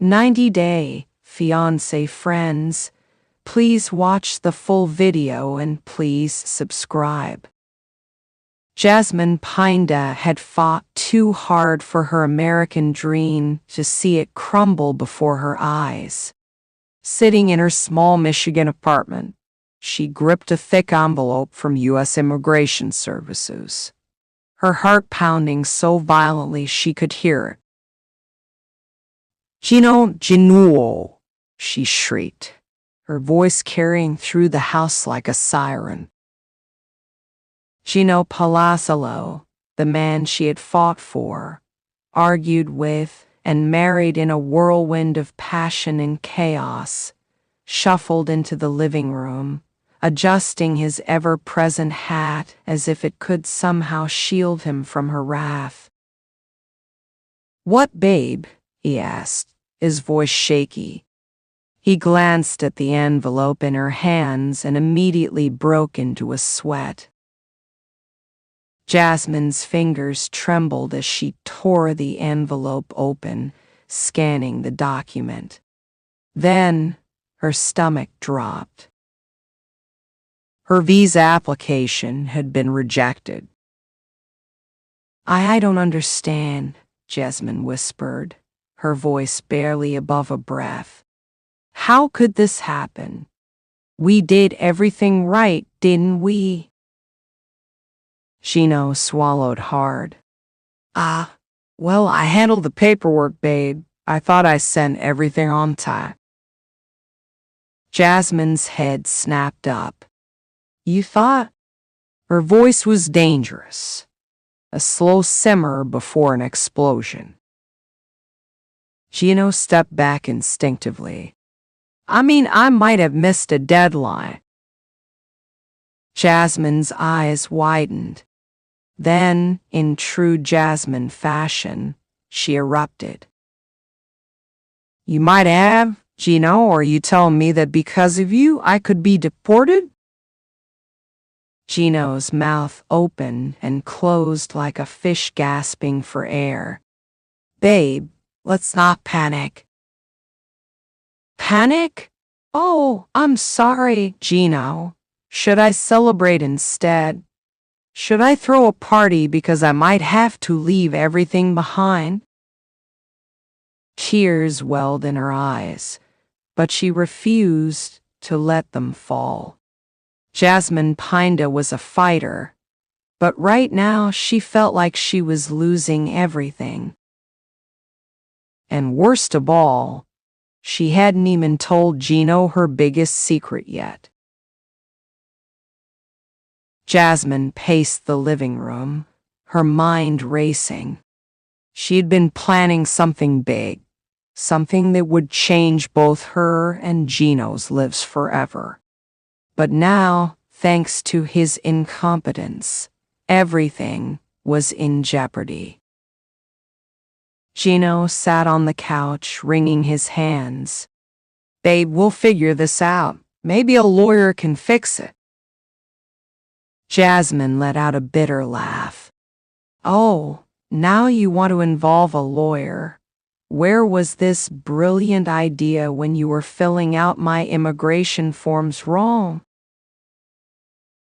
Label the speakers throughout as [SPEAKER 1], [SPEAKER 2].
[SPEAKER 1] 90-day fiancé friends, please watch the full video and please subscribe. Jasmine Pineda had fought too hard for her American dream to see it crumble before her eyes. Sitting in her small Michigan apartment, she gripped a thick envelope from U.S. Immigration Services, her heart pounding so violently she could hear it. Gino, she shrieked, her voice carrying through the house like a siren. Gino Palazzolo, the man she had fought for, argued with, and married in a whirlwind of passion and chaos, shuffled into the living room, adjusting his ever-present hat as if it could somehow shield him from her wrath. "What, babe?" he asked, his voice shaky. He glanced at the envelope in her hands and immediately broke into a sweat. Jasmine's fingers trembled as she tore the envelope open, scanning the document. Then her stomach dropped. Her visa application had been rejected. I don't understand," Jasmine whispered, her voice barely above a breath. "How could this happen? We did everything right, didn't we?" Gino swallowed hard. Well, I handled the paperwork, babe. I thought I sent everything on time." Jasmine's head snapped up. "You thought?" Her voice was dangerous, a slow simmer before an explosion. Gino stepped back instinctively. I might have missed a deadline." Jasmine's eyes widened. Then, in true Jasmine fashion, she erupted. "You might have, Gino, or are you telling me that because of you I could be deported?" Gino's mouth opened and closed like a fish gasping for air. "Babe, let's not panic." "Panic? Oh, I'm sorry, Gino. Should I celebrate instead? Should I throw a party because I might have to leave everything behind?" Tears welled in her eyes, but she refused to let them fall. Jasmine Pineda was a fighter, but right now she felt like she was losing everything. And worst of all, she hadn't even told Gino her biggest secret yet. Jasmine paced the living room, her mind racing. She had been planning something big, something that would change both her and Gino's lives forever. But now, thanks to his incompetence, everything was in jeopardy. Gino sat on the couch, wringing his hands. "Babe, we'll figure this out. Maybe a lawyer can fix it." Jasmine let out a bitter laugh. "Oh, now you want to involve a lawyer. Where was this brilliant idea when you were filling out my immigration forms wrong?"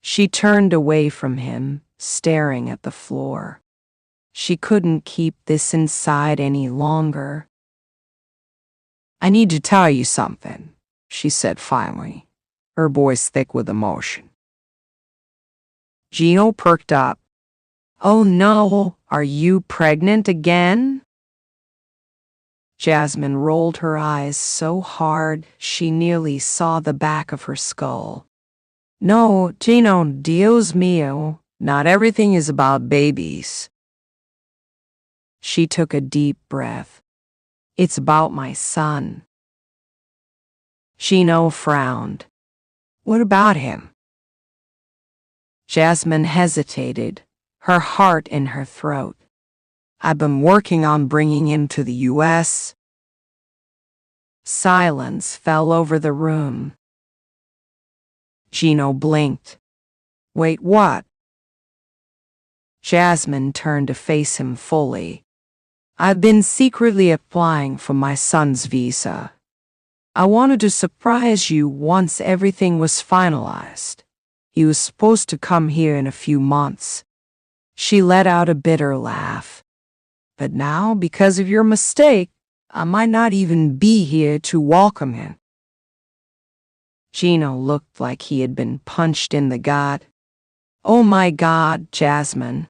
[SPEAKER 1] She turned away from him, staring at the floor. She couldn't keep this inside any longer. "I need to tell you something," she said finally, her voice thick with emotion. Gino perked up. "Oh no, are you pregnant again?" Jasmine rolled her eyes so hard she nearly saw the back of her skull. "No, Gino, Dios mío, not everything is about babies." She took a deep breath. "It's about my son." Gino frowned. "What about him?" Jasmine hesitated, her heart in her throat. "I've been working on bringing him to the U.S. Silence fell over the room. Gino blinked. "Wait, what?" Jasmine turned to face him fully. I've been secretly applying for my son's visa. I wanted to surprise you once everything was finalized. He was supposed to come here in a few months." She let out a bitter laugh. "But now, because of your mistake, I might not even be here to welcome him." Gino looked like he had been punched in the gut. "Oh my God, Jasmine."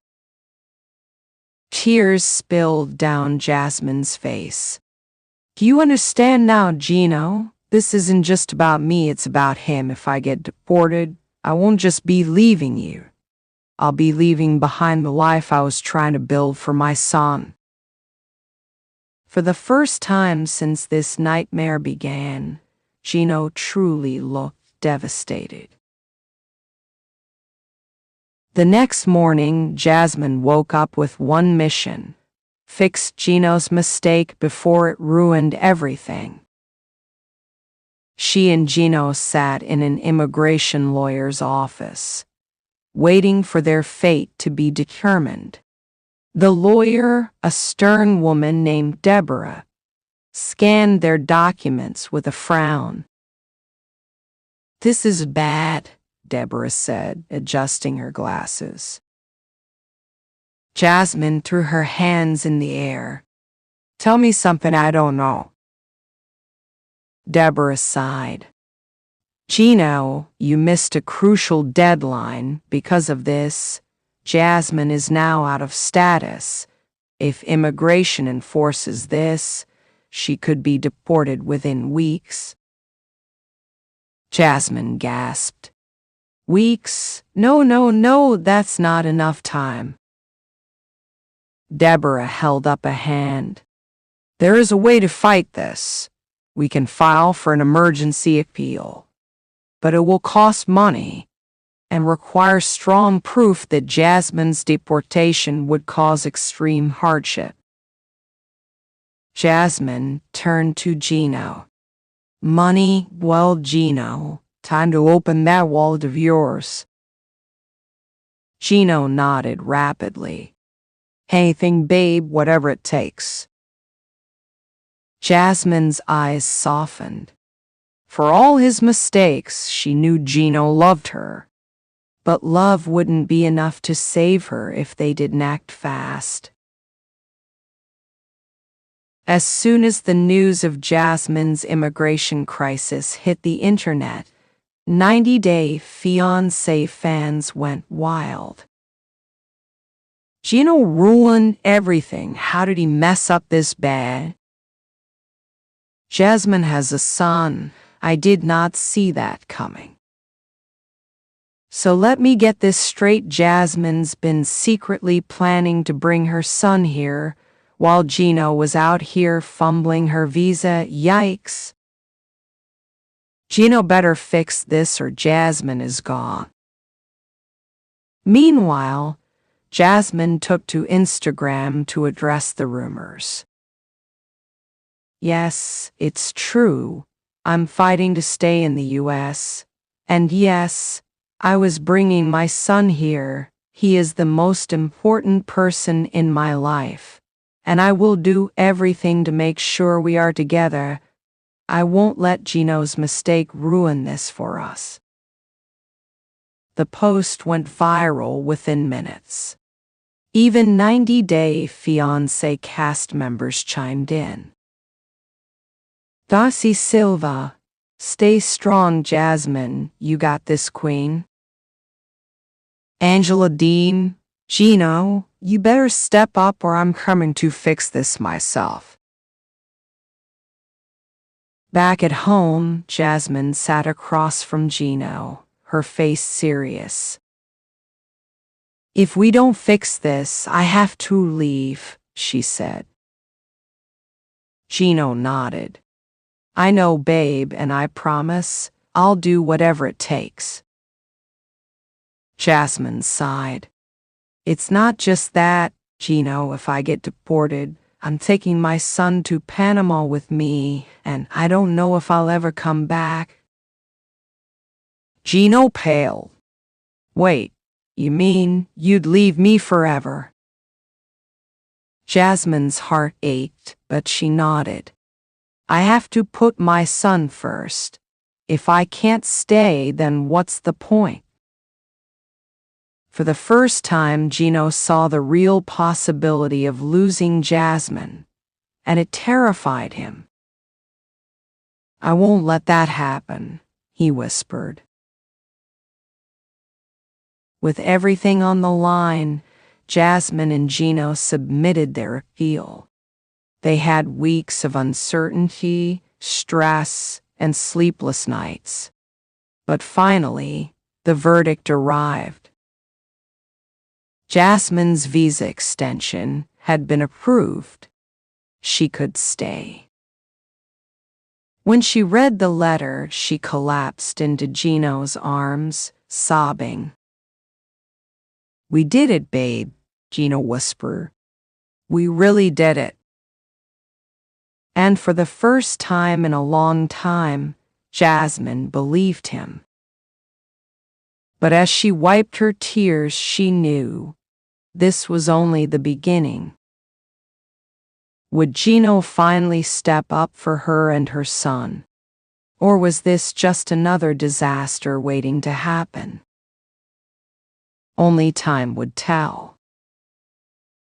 [SPEAKER 1] Tears spilled down Jasmine's face. "Do you understand now, Gino? This isn't just about me, it's about him. If I get deported, I won't just be leaving you. I'll be leaving behind the life I was trying to build for my son." For the first time since this nightmare began, Gino truly looked devastated. The next morning, Jasmine woke up with one mission: fix Gino's mistake before it ruined everything. She and Gino sat in an immigration lawyer's office, waiting for their fate to be determined. The lawyer, a stern woman named Deborah, scanned their documents with a frown. "This is bad," Deborah said, adjusting her glasses. Jasmine threw her hands in the air. "Tell me something I don't know." Deborah sighed. "Gino, you missed a crucial deadline. Because of this, Jasmine is now out of status. If immigration enforces this, she could be deported within weeks." Jasmine gasped. "Weeks? No, that's not enough time." Deborah held up a hand. "There is a way to fight this. We can file for an emergency appeal. But it will cost money and require strong proof that Jasmine's deportation would cause extreme hardship." Jasmine turned to Gino. "Money? Well, Gino, time to open that wallet of yours." Gino nodded rapidly. "Anything, babe, whatever it takes." Jasmine's eyes softened. For all his mistakes, she knew Gino loved her. But love wouldn't be enough to save her if they didn't act fast. As soon as the news of Jasmine's immigration crisis hit the internet, 90-Day Fiancé fans went wild. "Gino ruined everything. How did he mess up this bad? Jasmine has a son. I did not see that coming." So let me get this straight. Jasmine's been secretly planning to bring her son here while Gino was out here fumbling her visa. Yikes. Gino better fix this or Jasmine is gone. Meanwhile, Jasmine took to Instagram to address the rumors. "Yes, it's true. I'm fighting to stay in the US. And yes, I was bringing my son here. He is the most important person in my life. And I will do everything to make sure we are together. I won't let Gino's mistake ruin this for us." The post went viral within minutes. Even 90-Day Fiancé cast members chimed in. "Darcy Silva, stay strong, Jasmine, you got this, queen." Angela Dean, "Gino, you better step up or I'm coming to fix this myself." Back at home, Jasmine sat across from Gino, her face serious. "If we don't fix this, I have to leave," she said. Gino nodded. "I know, babe, and I promise I'll do whatever it takes." Jasmine sighed. "It's not just that, Gino. If I get deported, I'm taking my son to Panama with me, and I don't know if I'll ever come back." Gino paled. "Wait, you mean you'd leave me forever?" Jasmine's heart ached, but she nodded. I have to put my son first. If I can't stay, then what's the point? For the first time, Gino saw the real possibility of losing Jasmine, and it terrified him. I won't let that happen, he whispered. With everything on the line, Jasmine and Gino submitted their appeal. They had weeks of uncertainty, stress, and sleepless nights. But finally, the verdict arrived. Jasmine's visa extension had been approved. She could stay. When she read the letter, she collapsed into Gino's arms, sobbing. We did it, babe, Gino whispered. We really did it. And for the first time in a long time, Jasmine believed him. But as she wiped her tears, she knew this was only the beginning. Would Gino finally step up for her and her son? Or was this just another disaster waiting to happen? Only time would tell.